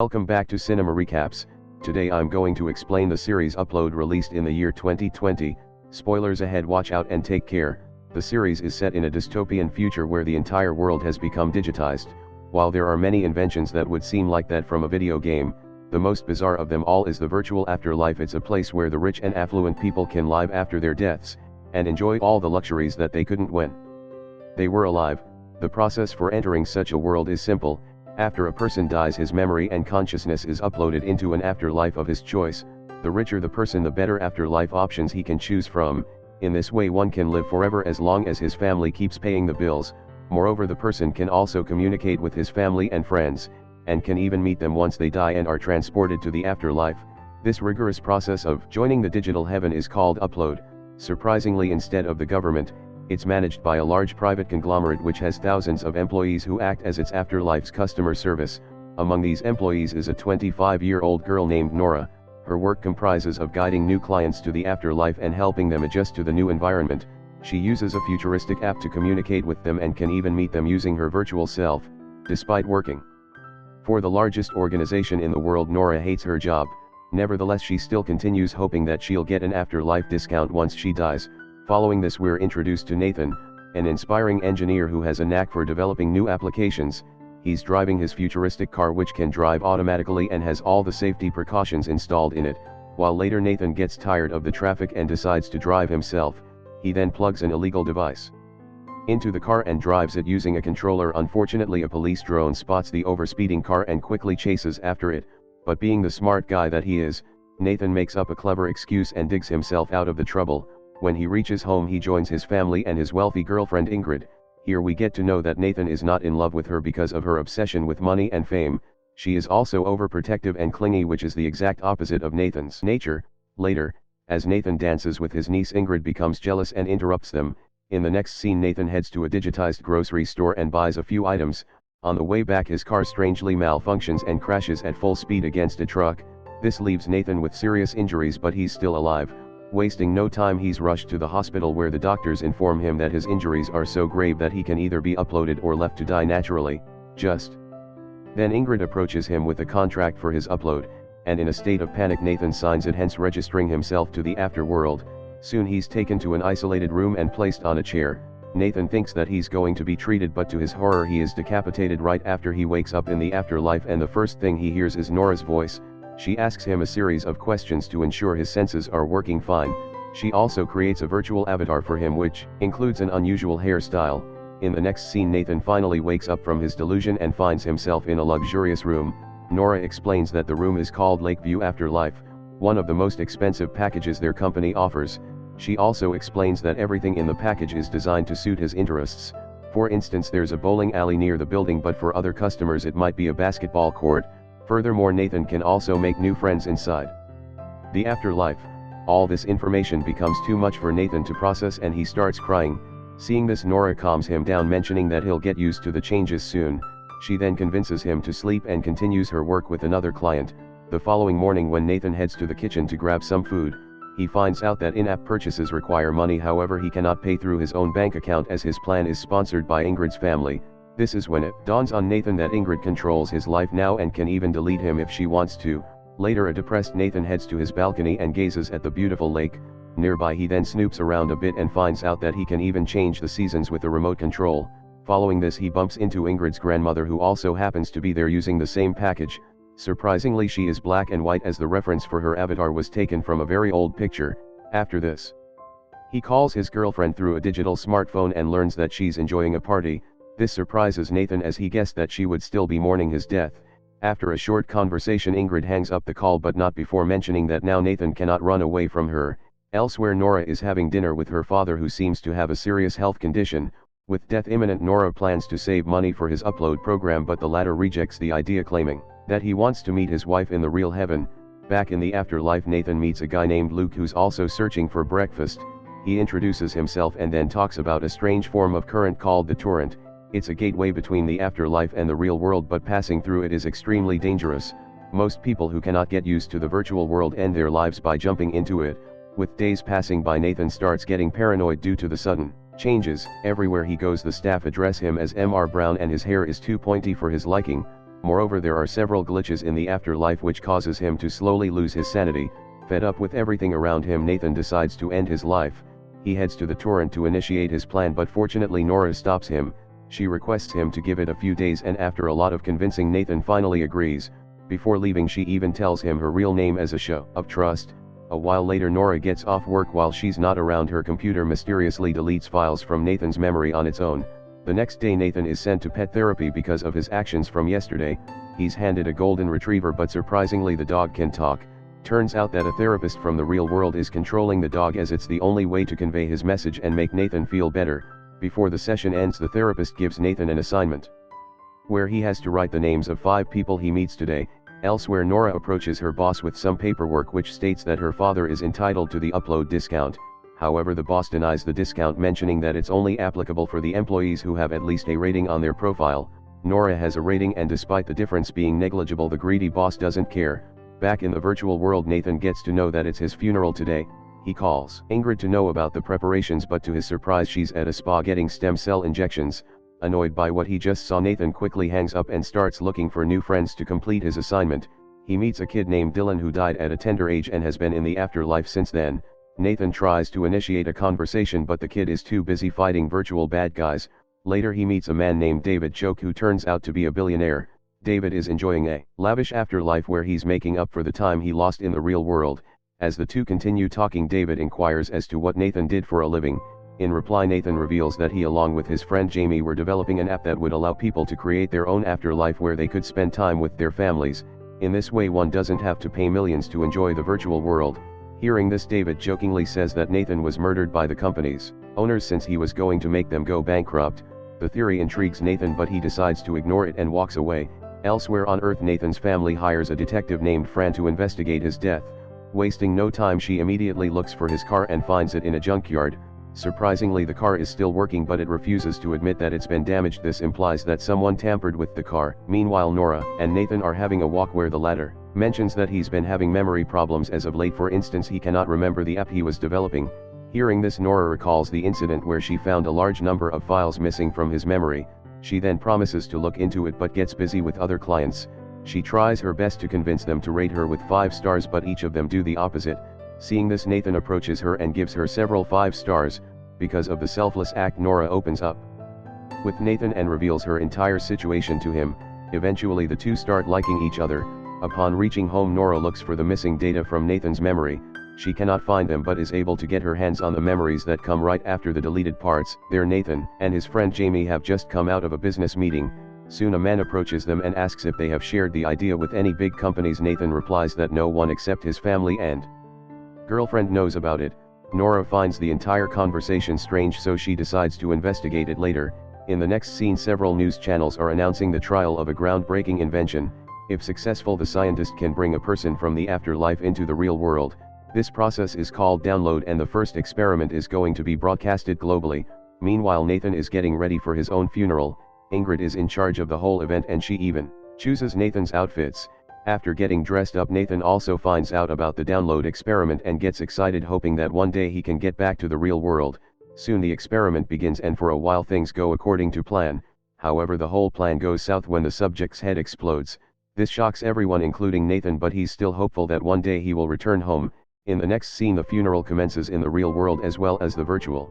Welcome back to Cinema Recaps. Today I'm going to explain the series Upload released in the year 2020. Spoilers ahead, watch out and take care. The series is set in a dystopian future where the entire world has become digitized. While there are many inventions that would seem like that from a video game, the most bizarre of them all is the virtual afterlife. It's a place where the rich and affluent people can live after their deaths, and enjoy all the luxuries that they couldn't when they were alive. The process for entering such a world is simple. After a person dies, his memory and consciousness is uploaded into an afterlife of his choice. The richer the person, the better afterlife options he can choose from. In this way one can live forever as long as his family keeps paying the bills. Moreover, the person can also communicate with his family and friends, and can even meet them once they die and are transported to the afterlife. This rigorous process of joining the digital heaven is called Upload. Surprisingly, instead of the government, it's managed by a large private conglomerate which has thousands of employees who act as its afterlife's customer service. Among these employees is a 25-year-old girl named Nora. Her work comprises of guiding new clients to the afterlife and helping them adjust to the new environment. She uses a futuristic app to communicate with them and can even meet them using her virtual self. Despite working for the largest organization in the world, Nora hates her job. Nevertheless, she still continues, hoping that she'll get an afterlife discount once she dies. Following this, we're introduced to Nathan, an inspiring engineer who has a knack for developing new applications. He's driving his futuristic car which can drive automatically and has all the safety precautions installed in it. While later Nathan gets tired of the traffic and decides to drive himself, he then plugs an illegal device into the car and drives it using a controller. Unfortunately, a police drone spots the overspeeding car and quickly chases after it, but being the smart guy that he is, Nathan makes up a clever excuse and digs himself out of the trouble. When he reaches home, he joins his family and his wealthy girlfriend Ingrid. Here we get to know that Nathan is not in love with her because of her obsession with money and fame. She is also overprotective and clingy, which is the exact opposite of Nathan's nature. Later, as Nathan dances with his niece, Ingrid becomes jealous and interrupts them. In the next scene, Nathan heads to a digitized grocery store and buys a few items. On the way back, his car strangely malfunctions and crashes at full speed against a truck. This leaves Nathan with serious injuries, but he's still alive. Wasting no time, he's rushed to the hospital where the doctors inform him that his injuries are so grave that he can either be uploaded or left to die naturally. Just then Ingrid approaches him with a contract for his upload, and in a state of panic Nathan signs it, hence registering himself to the afterworld. Soon he's taken to an isolated room and placed on a chair. Nathan thinks that he's going to be treated, but to his horror he is decapitated right after he wakes up in the afterlife, and the first thing he hears is Nora's voice. She asks him a series of questions to ensure his senses are working fine. She also creates a virtual avatar for him which includes an unusual hairstyle. In the next scene, Nathan finally wakes up from his delusion and finds himself in a luxurious room. Nora explains that the room is called Lakeview Afterlife, one of the most expensive packages their company offers. She also explains that everything in the package is designed to suit his interests. For instance, there's a bowling alley near the building, but for other customers it might be a basketball court. Furthermore, Nathan can also make new friends inside the afterlife. All this information becomes too much for Nathan to process and he starts crying. Seeing this, Nora calms him down, mentioning that he'll get used to the changes soon. She then convinces him to sleep and continues her work with another client. The following morning, when Nathan heads to the kitchen to grab some food, he finds out that in-app purchases require money. However, he cannot pay through his own bank account as his plan is sponsored by Ingrid's family. This is when it dawns on Nathan that Ingrid controls his life now and can even delete him if she wants to. Later, a depressed Nathan heads to his balcony and gazes at the beautiful lake. Nearby, he then snoops around a bit and finds out that he can even change the seasons with the remote control. Following this, he bumps into Ingrid's grandmother, who also happens to be there using the same package. Surprisingly, she is black and white, as the reference for her avatar was taken from a very old picture. After this, he calls his girlfriend through a digital smartphone and learns that she's enjoying a party. This surprises Nathan, as he guessed that she would still be mourning his death. After a short conversation, Ingrid hangs up the call, but not before mentioning that now Nathan cannot run away from her. Elsewhere, Nora is having dinner with her father, who seems to have a serious health condition. With death imminent, Nora plans to save money for his upload program, but the latter rejects the idea, claiming that he wants to meet his wife in the real heaven. Back in the afterlife, Nathan meets a guy named Luke who's also searching for breakfast. He introduces himself and then talks about a strange form of current called the torrent. It's a gateway between the afterlife and the real world, but passing through it is extremely dangerous. Most people who cannot get used to the virtual world end their lives by jumping into it. With days passing by, Nathan starts getting paranoid due to the sudden changes. Everywhere he goes, the staff address him as Mr. Brown, and his hair is too pointy for his liking. Moreover, there are several glitches in the afterlife which causes him to slowly lose his sanity. Fed up with everything around him, Nathan decides to end his life. He heads to the torrent to initiate his plan, but fortunately Nora stops him. She requests him to give it a few days, and after a lot of convincing, Nathan finally agrees. Before leaving, she even tells him her real name as a show of trust. A while later, Nora gets off work. While she's not around, her computer mysteriously deletes files from Nathan's memory on its own. The next day, Nathan is sent to pet therapy because of his actions from yesterday. He's handed a golden retriever, but surprisingly the dog can talk. Turns out that a therapist from the real world is controlling the dog, as it's the only way to convey his message and make Nathan feel better. Before the session ends, the therapist gives Nathan an assignment where he has to write the names of 5 people he meets today. Elsewhere, Nora approaches her boss with some paperwork which states that her father is entitled to the upload discount. However, the boss denies the discount, mentioning that it's only applicable for the employees who have at least a rating on their profile. Nora has a rating, and despite the difference being negligible, the greedy boss doesn't care. Back in the virtual world, Nathan gets to know that it's his funeral today. He calls Ingrid to know about the preparations, but to his surprise she's at a spa getting stem cell injections. Annoyed by what he just saw, Nathan quickly hangs up and starts looking for new friends to complete his assignment. He meets a kid named Dylan who died at a tender age and has been in the afterlife since then. Nathan tries to initiate a conversation, but the kid is too busy fighting virtual bad guys. Later he meets a man named David Choke who turns out to be a billionaire. David is enjoying a lavish afterlife where he's making up for the time he lost in the real world. As the two continue talking, David inquires as to what Nathan did for a living. In reply, Nathan reveals that he, along with his friend Jamie, were developing an app that would allow people to create their own afterlife where they could spend time with their families. In this way, one doesn't have to pay millions to enjoy the virtual world. Hearing this, David jokingly says that Nathan was murdered by the company's owners since he was going to make them go bankrupt. The theory intrigues Nathan, but he decides to ignore it and walks away. Elsewhere on Earth, Nathan's family hires a detective named Fran to investigate his death. Wasting no time, she immediately looks for his car and finds it in a junkyard. Surprisingly, the car is still working, but it refuses to admit that it's been damaged. This implies that someone tampered with the car. Meanwhile, Nora and Nathan are having a walk where the latter mentions that he's been having memory problems as of late. For instance, he cannot remember the app he was developing. Hearing this, Nora recalls the incident where she found a large number of files missing from his memory. She then promises to look into it but gets busy with other clients. She tries her best to convince them to rate her with 5 stars, but each of them do the opposite. Seeing this, Nathan approaches her and gives her several 5 stars. Because of the selfless act, Nora opens up with Nathan and reveals her entire situation to him. Eventually the two start liking each other. Upon reaching home, Nora looks for the missing data from Nathan's memory. She cannot find them, but is able to get her hands on the memories that come right after the deleted parts. There, Nathan and his friend Jamie have just come out of a business meeting. Soon a man approaches them and asks if they have shared the idea with any big companies. Nathan replies that no one except his family and girlfriend knows about it. Nora finds the entire conversation strange, so she decides to investigate it later. In the next scene, several news channels are announcing the trial of a groundbreaking invention. If successful, the scientist can bring a person from the afterlife into the real world. This process is called download, and the first experiment is going to be broadcasted globally. Meanwhile, Nathan is getting ready for his own funeral. Ingrid is in charge of the whole event, and she even chooses Nathan's outfits. After getting dressed up, Nathan also finds out about the download experiment and gets excited, hoping that one day he can get back to the real world. Soon the experiment begins, and for a while things go according to plan. However, the whole plan goes south when the subject's head explodes. This shocks everyone, including Nathan, but he's still hopeful that one day he will return home. In the next scene, the funeral commences in the real world as well as the virtual.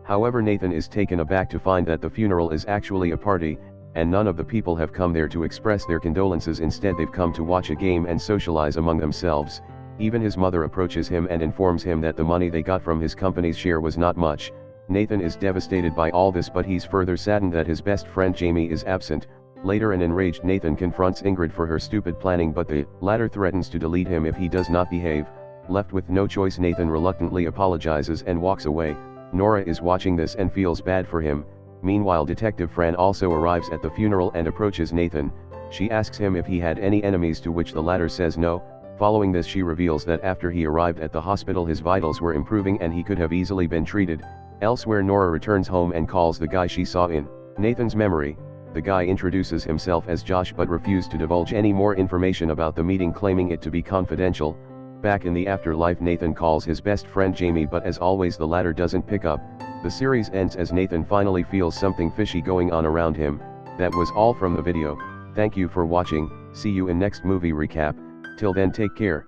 However, Nathan is taken aback to find that the funeral is actually a party, and none of the people have come there to express their condolences. Instead, they've come to watch a game and socialize among themselves. Even his mother approaches him and informs him that the money they got from his company's share was not much. Nathan is devastated by all this, but he's further saddened that his best friend Jamie is absent. Later, an enraged Nathan confronts Ingrid for her stupid planning, but the latter threatens to delete him if he does not behave. Left with no choice, Nathan reluctantly apologizes and walks away. Nora is watching this and feels bad for him. Meanwhile, Detective Fran also arrives at the funeral and approaches Nathan. She asks him if he had any enemies, to which the latter says no. Following this, she reveals that after he arrived at the hospital, his vitals were improving and he could have easily been treated. Elsewhere, Nora returns home and calls the guy she saw in Nathan's memory. The guy introduces himself as Josh but refused to divulge any more information about the meeting, claiming it to be confidential. Back in the afterlife, Nathan calls his best friend Jamie, but as always the latter doesn't pick up. The series ends as Nathan finally feels something fishy going on around him. That was all from the video. Thank you for watching, see you in next movie recap, till then take care.